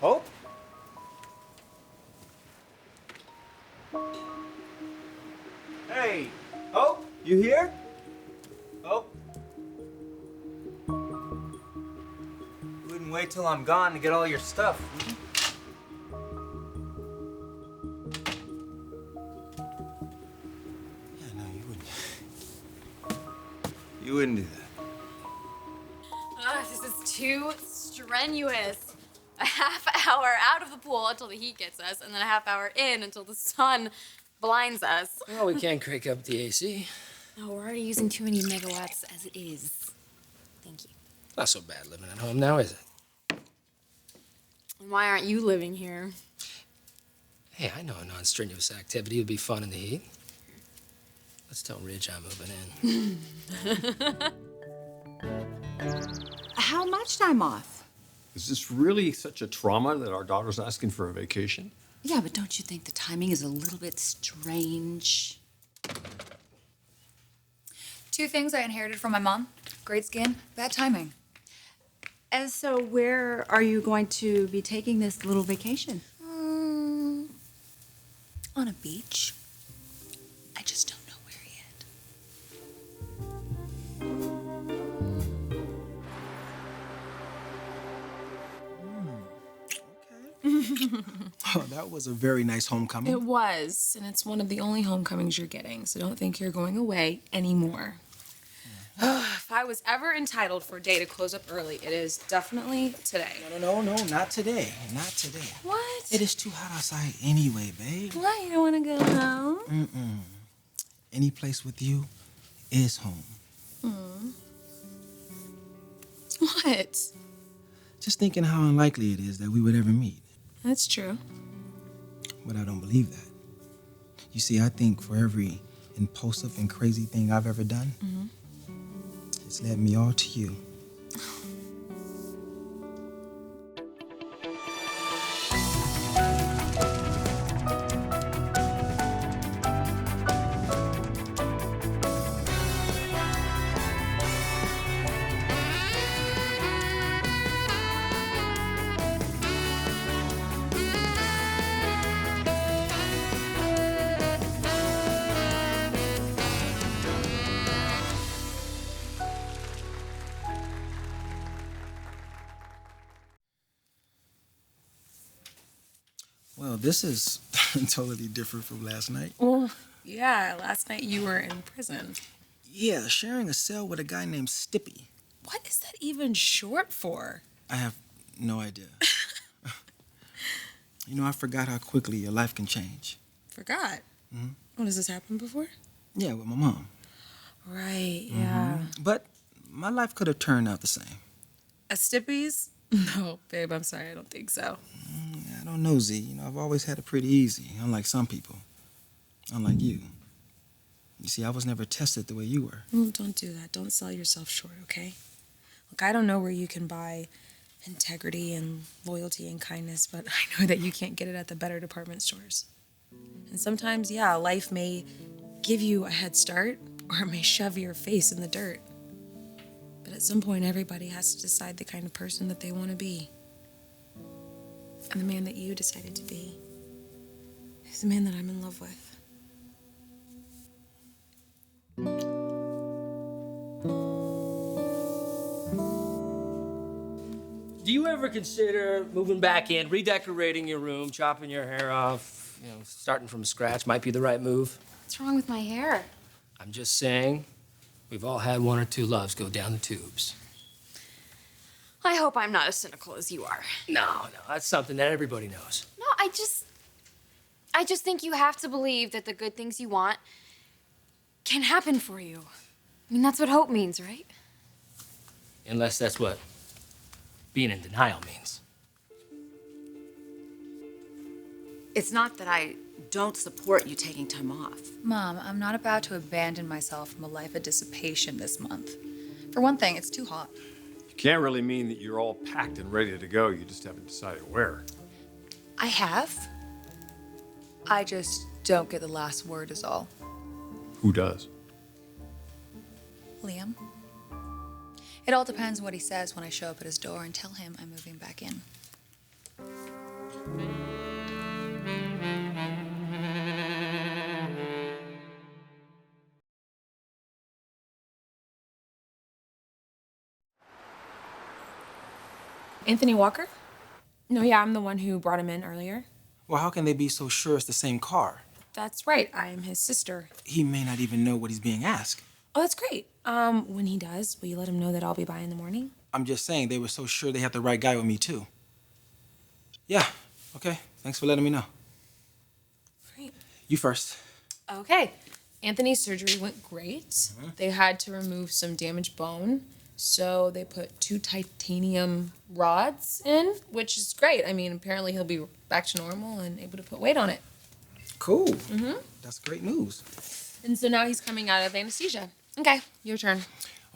Hope? Hey, Hope, you here? Hope? You wouldn't wait till I'm gone to get all your stuff, would you? Yeah, no, you wouldn't. You wouldn't do that. This is too strenuous. A half hour out of the pool until the heat gets us, and then a half hour in until the sun blinds us. Well, we can't crank up the AC. No, we're already using too many megawatts as it is. Thank you. Not so bad living at home now, is it? And why aren't you living here? Hey, I know a non-strenuous activity would be fun in the heat. Let's tell Ridge I'm moving in. How much time off? Is this really such a trauma that our daughter's asking for a vacation? Yeah, but don't you think the timing is a little bit strange? Two things I inherited from my mom. Great skin, bad timing. And so where are you going to be taking this little vacation? On a beach. I just don't know where yet. Oh, that was a very nice homecoming. It was, and it's one of the only homecomings you're getting, so don't think you're going away anymore. If I was ever entitled for a day to close up early, it is definitely today. No, not today. Not today. What? It is too hot outside anyway, babe. What? You don't want to go home? Any place with you is home. What? Just thinking how unlikely it is that we would ever meet. That's true. But I don't believe that. You see, I think for every impulsive and crazy thing I've ever done, it's led me all to you. Well, this is totally different from last night. Well, yeah, last night you were in prison. Yeah, sharing a cell with a guy named Stippy. What is that even short for? I have no idea. You know, I forgot how quickly your life can change. Forgot. What, has this happened before? Yeah, with my mom. Right, yeah. But my life could have turned out the same. A Stippies? No, babe, I'm sorry, I don't think so. I don't know, Z. You know, I've always had it pretty easy, unlike some people. Unlike you. You see, I was never tested the way you were. Well, don't do that. Don't sell yourself short, okay? Look, I don't know where you can buy integrity and loyalty and kindness, but I know that you can't get it at the better department stores. And sometimes, yeah, life may give you a head start, or it may shove your face in the dirt. But at some point, everybody has to decide the kind of person that they want to be. And the man that you decided to be is the man that I'm in love with. Do you ever consider moving back in, redecorating your room, chopping your hair off, starting from scratch might be the right move? What's wrong with my hair? I'm just saying, we've all had one or two loves go down the tubes. I hope I'm not as cynical as you are. No, that's something that everybody knows. No, I just think you have to believe that the good things you want can happen for you. I mean, that's what hope means, right? Unless that's what being in denial means. It's not that I don't support you taking time off. Mom, I'm not about to abandon myself from a life of dissipation this month. For one thing, it's too hot. You can't really mean that you're all packed and ready to go. You just haven't decided where. I have. I just don't get the last word is all. Who does? Liam? It all depends what he says when I show up at his door and tell him I'm moving back in. Anthony Walker? No, yeah, I'm the one who brought him in earlier. Well, how can they be so sure it's the same car? That's right, I'm his sister. He may not even know what he's being asked. Oh, that's great. When he does, will you let him know that I'll be by in the morning? I'm just saying they were so sure they had the right guy with me, too. Yeah, okay. Thanks for letting me know. Great. You first. Okay. Anthony's surgery went great. They had to remove some damaged bone, so they put 2 titanium rods in, which is great. I mean, apparently he'll be back to normal and able to put weight on it. Cool. That's great news. And so now he's coming out of anesthesia. Okay, your turn.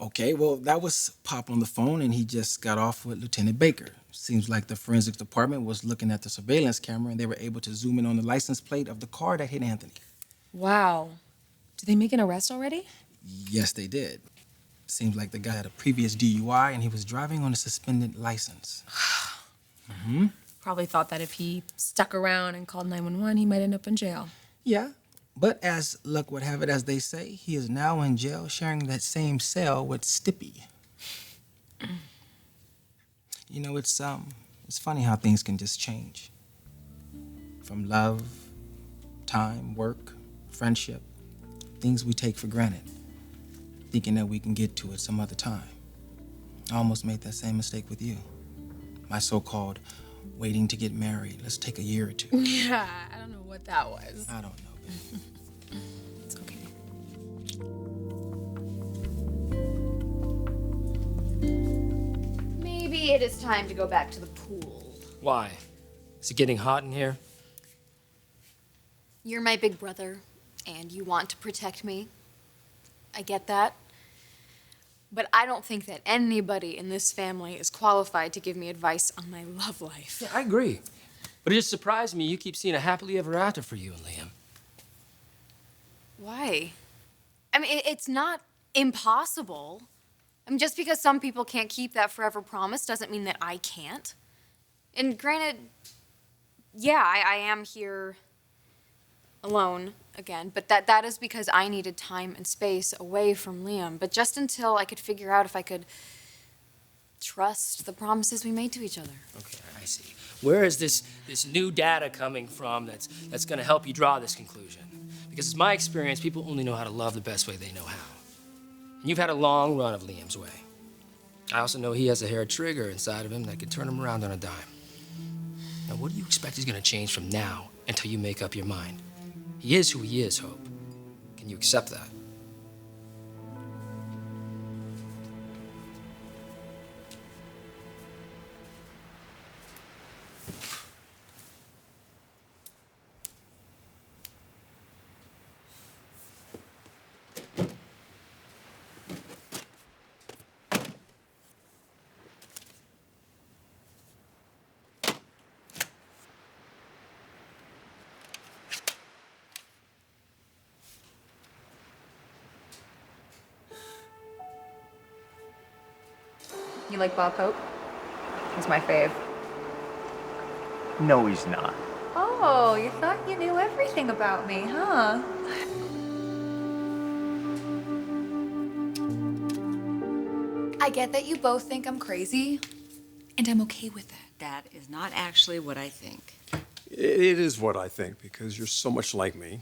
Okay, well, that was Pop on the phone, and he just got off with Lieutenant Baker. Seems like the forensics department was looking at the surveillance camera, and they were able to zoom in on the license plate of the car that hit Anthony. Wow. Did they make an arrest already? Yes, they did. Seems like the guy had a previous DUI, and he was driving on a suspended license. Probably thought that if he stuck around and called 911, he might end up in jail. Yeah, but as luck would have it, as they say, he is now in jail sharing that same cell with Stippy. You know, it's funny how things can just change. From love, time, work, friendship, things we take for granted, thinking that we can get to it some other time. I almost made that same mistake with you. My so-called waiting to get married. Let's take a year or 2. Yeah, I don't know what that was. I don't know, baby. It's okay. Maybe it is time to go back to the pool. Why? Is it getting hot in here? You're my big brother, and you want to protect me. I get that. But I don't think that anybody in this family is qualified to give me advice on my love life. Yeah, I agree. But it just surprised me you keep seeing a happily ever after for you and Liam. Why? I mean, it's not impossible. I mean, just because some people can't keep that forever promise doesn't mean that I can't. And granted, yeah, I am here alone again, but that is because I needed time and space away from Liam. But just until I could figure out if I could trust the promises we made to each other. Okay, I see. Where is this new data coming from that's going to help you draw this conclusion? Because it's my experience, people only know how to love the best way they know how. And you've had a long run of Liam's way. I also know he has a hair trigger inside of him that could turn him around on a dime. Now, what do you expect is going to change from now until you make up your mind? He is who he is, Hope. Can you accept that? You like Bob Hope? He's my fave. No, he's not. Oh, you thought you knew everything about me, huh? I get that you both think I'm crazy, and I'm okay with that. That is not actually what I think. It is what I think, because you're so much like me.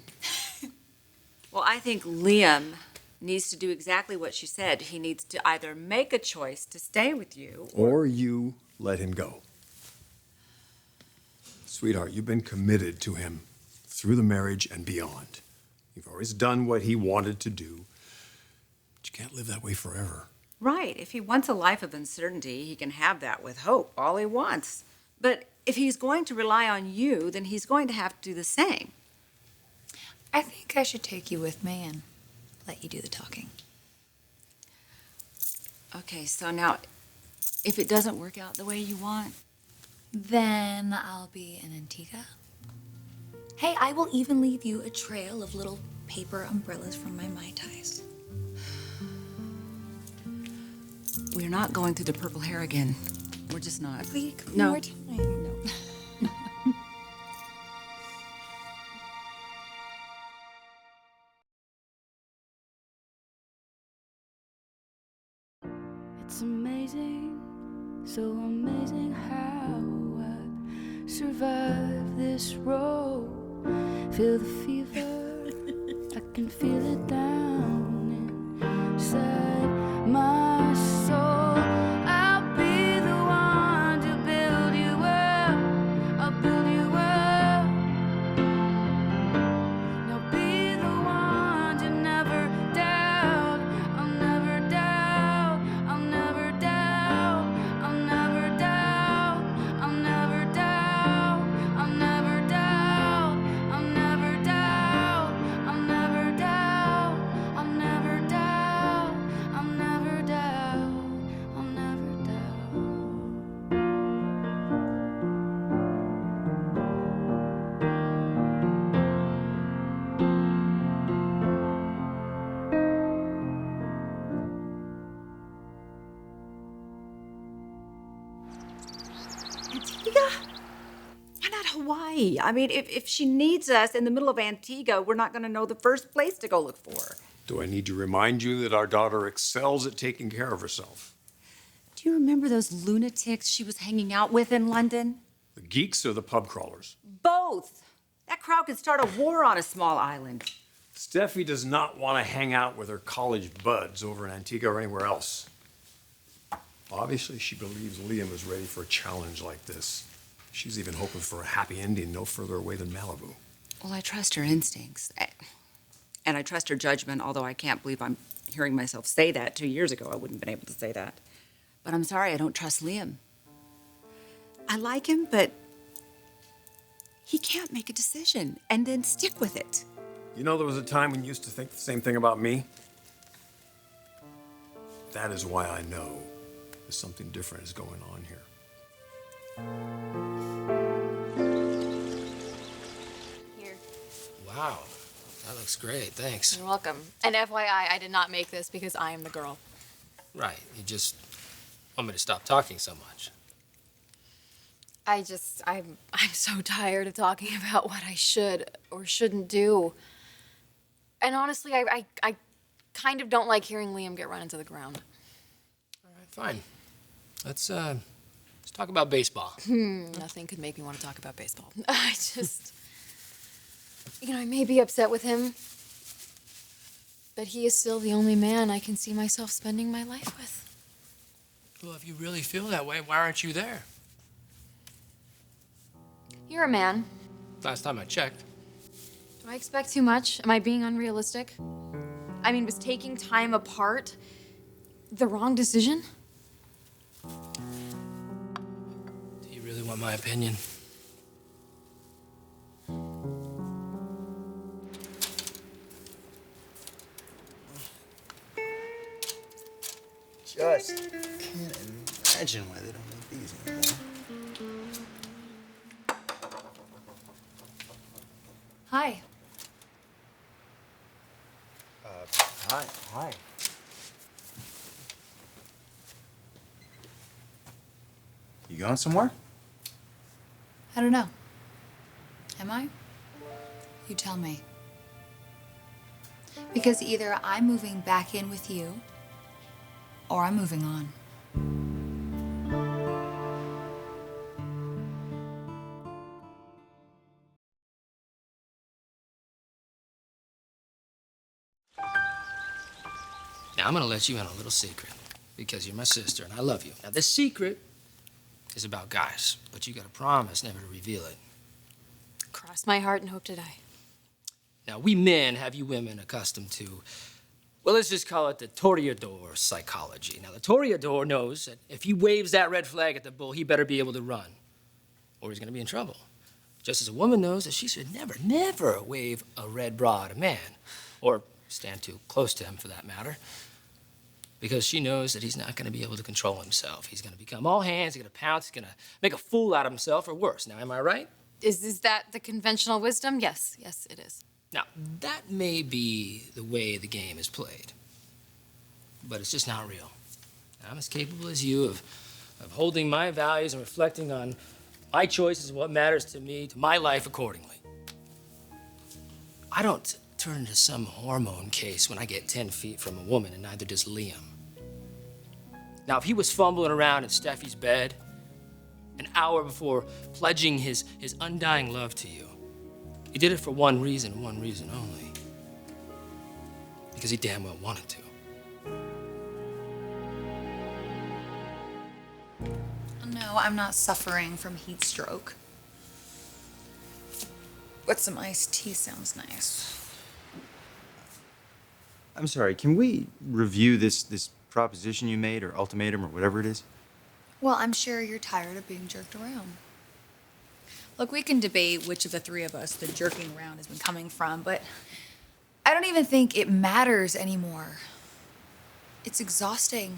Well, I think Liam needs to do exactly what she said. He needs to either make a choice to stay with you Or you let him go. Sweetheart, you've been committed to him through the marriage and beyond. You've always done what he wanted to do, but you can't live that way forever. Right. If he wants a life of uncertainty, he can have that with Hope, all he wants. But if he's going to rely on you, then he's going to have to do the same. I think I should take you with me and let you do the talking. Okay, so now, if it doesn't work out the way you want, Then I'll be in Antigua. Hey, I will even leave you a trail of little paper umbrellas from my Mai Tais. we're not going through the purple hair again. We're just not. Please, No. more time. No. It's amazing, so amazing how I survived this road. Feel the fever, I can feel it down inside my soul. I'll be the one to build you up. I'll build you up. Now be the one to never doubt. I'll never doubt. I'll never doubt. I'll never doubt. I'll never doubt. I'll never doubt. I'll never doubt. I'll never doubt. I'll never doubt. I'll never doubt. I'll never doubt. Antigua? Why not Hawaii? I mean, if she needs us in the middle of Antigua, we're not going to know the first place to go look for her. Do I need to remind you that our daughter excels at taking care of herself? Do you remember those lunatics she was hanging out with in London? The geeks or the pub crawlers? Both. That crowd could start a war on a small island. Steffi does not want to hang out with her college buds over in Antigua or anywhere else. Obviously, she believes Liam is ready for a challenge like this. She's even hoping for a happy ending no further away than Malibu. Well, I trust her instincts. And I trust her judgment, although I can't believe I'm hearing myself say that. 2 years ago, I wouldn't have been able to say that. But I'm sorry, I don't trust Liam. I like him, but he can't make a decision and then stick with it. You know, there was a time when you used to think the same thing about me. That is why I know that something different is going on here. Here. Wow, that looks great, thanks. You're welcome. And FYI, I did not make this because I am the girl. Right, you just want me to stop talking so much. I'm so tired of talking about what I should or shouldn't do. And honestly, I kind of don't like hearing Liam get run into the ground. All right, fine. Let's talk about baseball. Nothing could make me want to talk about baseball. I may be upset with him, but he is still the only man I can see myself spending my life with. Well, if you really feel that way, why aren't you there? You're a man. Last time I checked. Do I expect too much? Am I being unrealistic? I mean, was taking time apart the wrong decision? Do you really want my opinion? Just can't imagine why they don't make these anymore. Hi. Hi. You going somewhere? I don't know. Am I? You tell me. Because either I'm moving back in with you, or I'm moving on. Now, I'm gonna let you in on a little secret, because you're my sister and I love you. Now, this secret is about guys, but you gotta promise never to reveal it. Cross my heart and hope to die. Now, we men have you women accustomed to, well, let's just call it the toreador psychology. Now, the toreador knows that if he waves that red flag at the bull, he better be able to run, or he's gonna be in trouble. Just as a woman knows that she should never wave a red bra at a man, or stand too close to him for that matter, because she knows that he's not gonna be able to control himself. He's gonna become all hands, he's gonna pounce, he's gonna make a fool out of himself, or worse. Now, am I right? Is that the conventional wisdom? Yes, it is. Now, that may be the way the game is played, but it's just not real. I'm as capable as you of holding my values and reflecting on my choices and what matters to me, to my life accordingly. I don't turn into some hormone case when I get 10 feet from a woman, and neither does Liam. Now, if he was fumbling around in Steffi's bed an hour before pledging his undying love to you, he did it for one reason only. Because he damn well wanted to. No, I'm not suffering from heat stroke. But some iced tea sounds nice. I'm sorry, can we review this proposition you made, or ultimatum, or whatever it is? Well, I'm sure you're tired of being jerked around. Look, we can debate which of the three of us the jerking around has been coming from, but I don't even think it matters anymore. It's exhausting.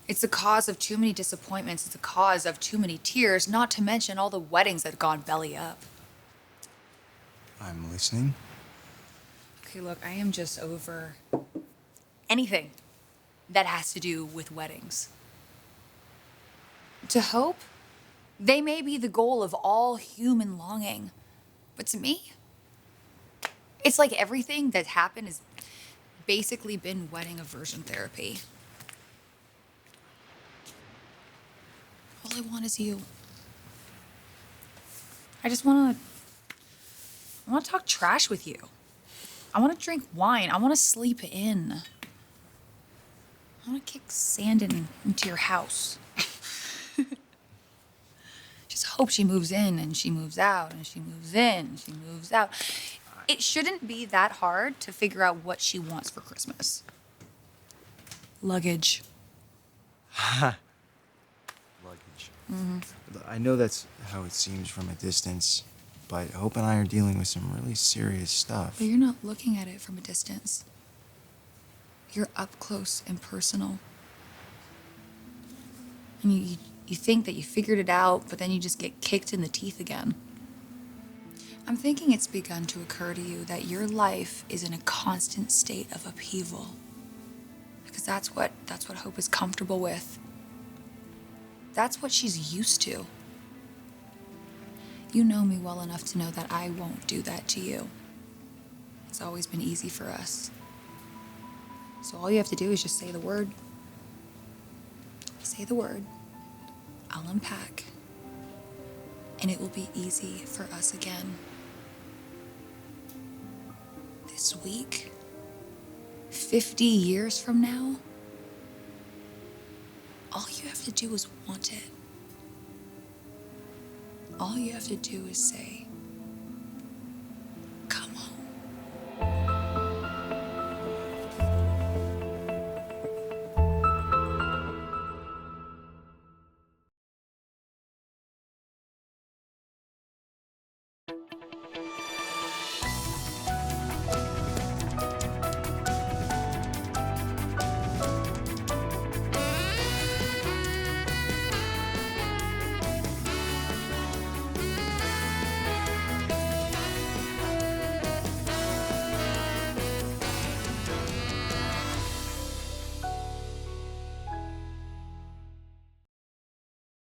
It's the cause of too many disappointments. It's the cause of too many tears, not to mention all the weddings that have gone belly up. I'm listening. Okay, look, I am just over anything that has to do with weddings. To Hope, they may be the goal of all human longing, but to me, it's like everything that happened has basically been wedding aversion therapy. All I want is you. I want to talk trash with you. I want to drink wine. I want to sleep in. I want to kick sand into your house. Just hope she moves in and she moves out and she moves in and she moves out. It shouldn't be that hard to figure out what she wants for Christmas. Luggage. Luggage. I know that's how it seems from a distance, but Hope and I are dealing with some really serious stuff. But you're not looking at it from a distance. You're up close and personal. And you think that you figured it out, but then you just get kicked in the teeth again. I'm thinking it's begun to occur to you that your life is in a constant state of upheaval. Because that's what Hope is comfortable with. That's what she's used to. You know me well enough to know that I won't do that to you. It's always been easy for us. So all you have to do is just say the word. Say the word. I'll unpack. And it will be easy for us again. This week, 50 years from now, all you have to do is want it. All you have to do is say,